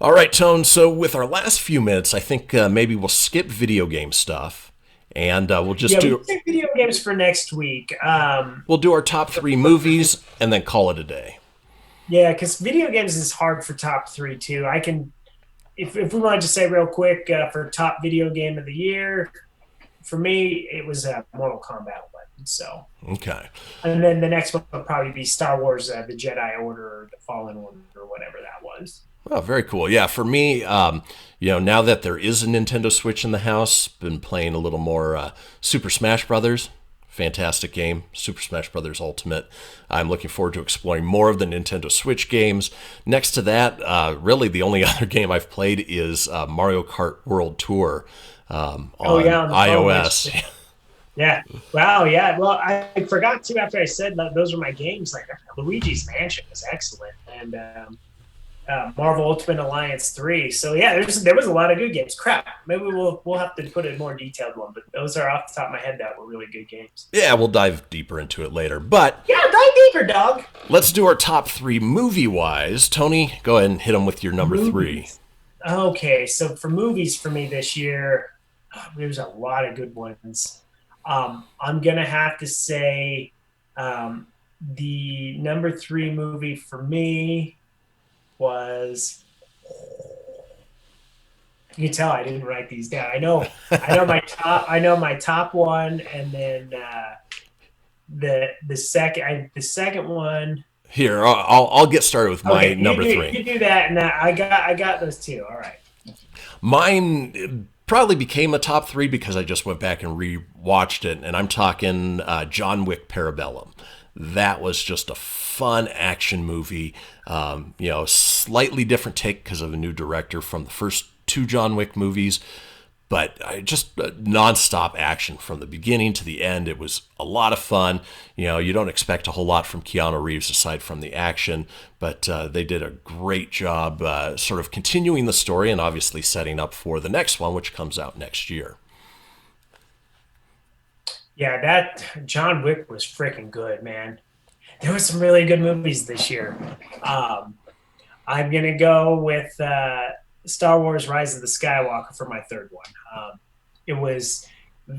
All right, Tone, so with our last few minutes, I think maybe we'll skip video game stuff. And we'll just do video games for next week. We'll do our top 3 movies and then call it a day. Yeah, because video games is hard for top 3 too. I can, if we wanted to say real quick for top video game of the year, for me it was Mortal Kombat 1. So okay, and then the next one will probably be Star Wars: The Jedi Order or The Fallen Order or whatever that was. Oh, very cool. Yeah, for me, now that there is a Nintendo Switch in the house, been playing a little more Super Smash Brothers. Fantastic game, Super Smash Brothers Ultimate. I'm looking forward to exploring more of the Nintendo Switch games. Next to that, really the only other game I've played is Mario Kart World Tour on iOS. Yeah. Wow. Yeah. Well, I forgot to after I said that those were my games. Like Luigi's Mansion was excellent, and Marvel Ultimate Alliance 3. So yeah, there was a lot of good games. Crap. Maybe we'll have to put a more detailed one, but those are off the top of my head that were really good games. Yeah, we'll dive deeper into it later. But yeah, dive deeper, dog. Let's do our top 3 movie-wise. Tony, go ahead and hit them with your number movies. 3. Okay, so for movies for me this year, there's a lot of good ones. I'm gonna have to say the number 3 movie for me was, you can tell I didn't write these down. I know my top one, and then the second one. Here, I'll get started with my number 3. You do that, and I got those 2. All right. Mine probably became a top 3 because I just went back and rewatched it, and I'm talking John Wick Parabellum. That was just a fun action movie. Slightly different take because of a new director from the first 2 John Wick movies, but just nonstop action from the beginning to the end. It was a lot of fun. You don't expect a whole lot from Keanu Reeves aside from the action, but they did a great job sort of continuing the story and obviously setting up for the next one, which comes out next year. Yeah, that John Wick was freaking good, man. There was some really good movies this year. I'm going to go with Star Wars Rise of the Skywalker for my third one. It was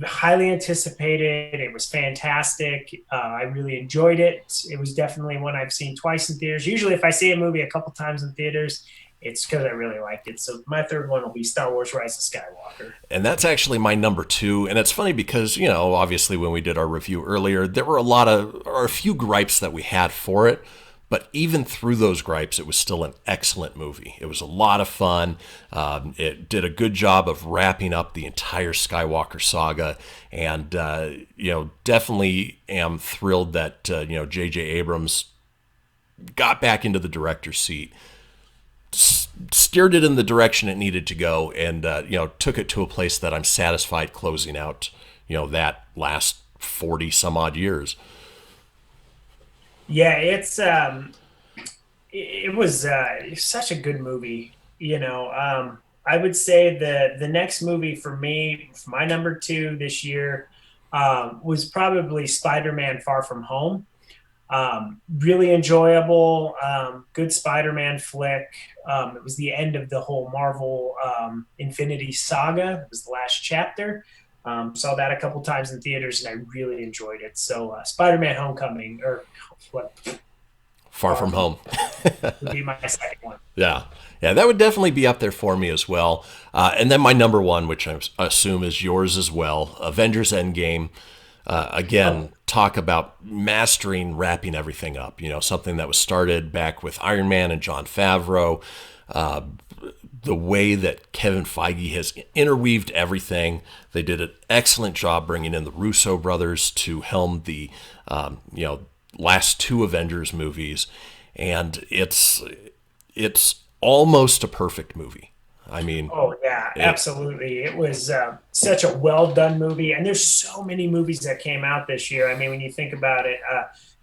highly anticipated. It was fantastic. I really enjoyed it. It was definitely one I've seen twice in theaters. Usually if I see a movie a couple times in theaters, it's because I really liked it. So my third one will be Star Wars Rise of Skywalker. And that's actually my number 2. And it's funny because, obviously when we did our review earlier, there were a few gripes that we had for it. But even through those gripes, it was still an excellent movie. It was a lot of fun. It did a good job of wrapping up the entire Skywalker saga. And, definitely am thrilled that, J.J. Abrams got back into the director's seat, steered it in the direction it needed to go, and, took it to a place that I'm satisfied closing out, that last 40 some odd years. Yeah, it was such a good movie. I would say the next movie for me, my number 2 this year, was probably Spider-Man: Far From Home. Really enjoyable, good Spider-Man flick. It was the end of the whole Marvel Infinity Saga. It was the last chapter. Saw that a couple times in theaters, and I really enjoyed it. So Spider-Man: Homecoming, or what? Far From Home would be my second one. Yeah, that would definitely be up there for me as well. And then my number 1, which I assume is yours as well, Avengers: Endgame. Talk about mastering wrapping everything up. Something that was started back with Iron Man and Jon Favreau. The way that Kevin Feige has interweaved everything. They did an excellent job bringing in the Russo brothers to helm the, last 2 Avengers movies. And it's almost a perfect movie. I mean, oh yeah, absolutely. It was such a well done movie. And there's so many movies that came out this year. I mean, when you think about it,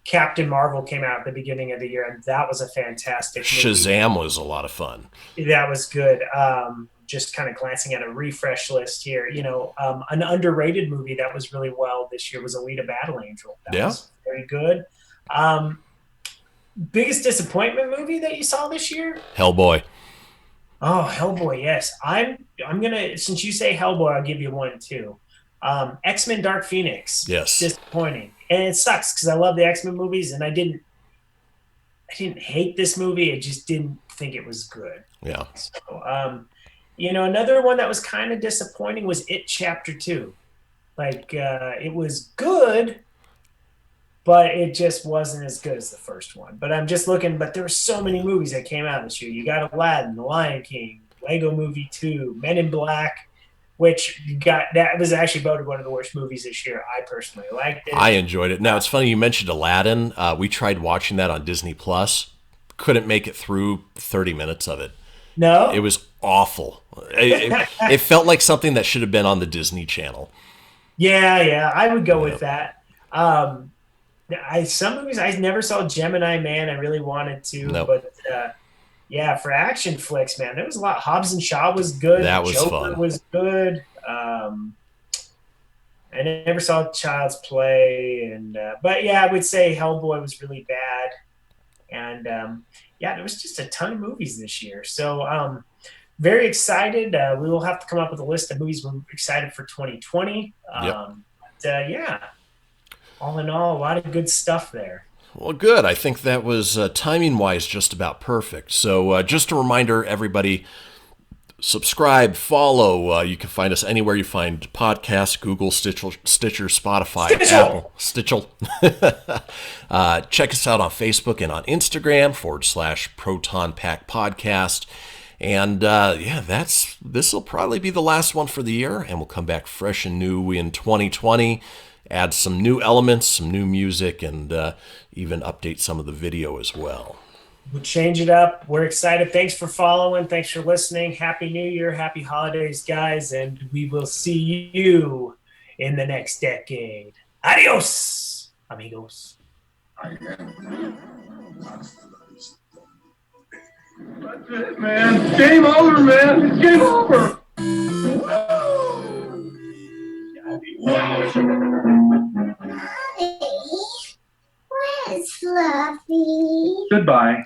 Captain Marvel came out at the beginning of the year, and that was a fantastic movie. Shazam was a lot of fun. That was good. Just kind of glancing at a refresh list here, an underrated movie that was really well this year was Alita: Battle Angel. That was very good. Biggest disappointment movie that you saw this year? Hellboy. Oh, Hellboy, yes. I'm gonna, since you say Hellboy, I'll give you one too. X-Men: Dark Phoenix. Yes. Disappointing. And it sucks because I love the X-Men movies, and I didn't hate this movie. I just didn't think it was good. Yeah. So, another one that was kind of disappointing was It Chapter 2. It was good, but it just wasn't as good as the first one. But I'm just looking, but there were so many movies that came out this year. You got Aladdin, The Lion King, Lego Movie 2, Men in Black, which that was actually voted one of the worst movies this year. I personally liked it. I enjoyed it. Now, it's funny you mentioned Aladdin. We tried watching that on Disney Plus. Couldn't make it through 30 minutes of it. No? It was awful. It felt like something that should have been on the Disney Channel. Yeah, I would go with that. Some movies, I never saw Gemini Man. I really wanted to. Nope. But for action flicks, man, there was a lot. Hobbs and Shaw was good. That was Joker fun. Was good. I never saw Child's Play, but I would say Hellboy was really bad. And there was just a ton of movies this year. So very excited. We will have to come up with a list of movies we're excited for 2020. All in all, a lot of good stuff there. Well, good. I think that was timing-wise just about perfect. So just a reminder, everybody, subscribe, follow. You can find us anywhere you find podcasts, Google, Stitcher, Spotify, Apple. Stitchel. Check us out on Facebook and on Instagram /Proton Pack Podcast. And this will probably be the last one for the year, and we'll come back fresh and new in 2020. Add some new elements, some new music, and even update some of the video as well. We'll change it up. We're excited. Thanks for following. Thanks for listening. Happy New Year. Happy holidays, guys. And we will see you in the next decade. Adios, amigos. That's it, man. Game over, man. It's game over. Where's Fluffy? Goodbye.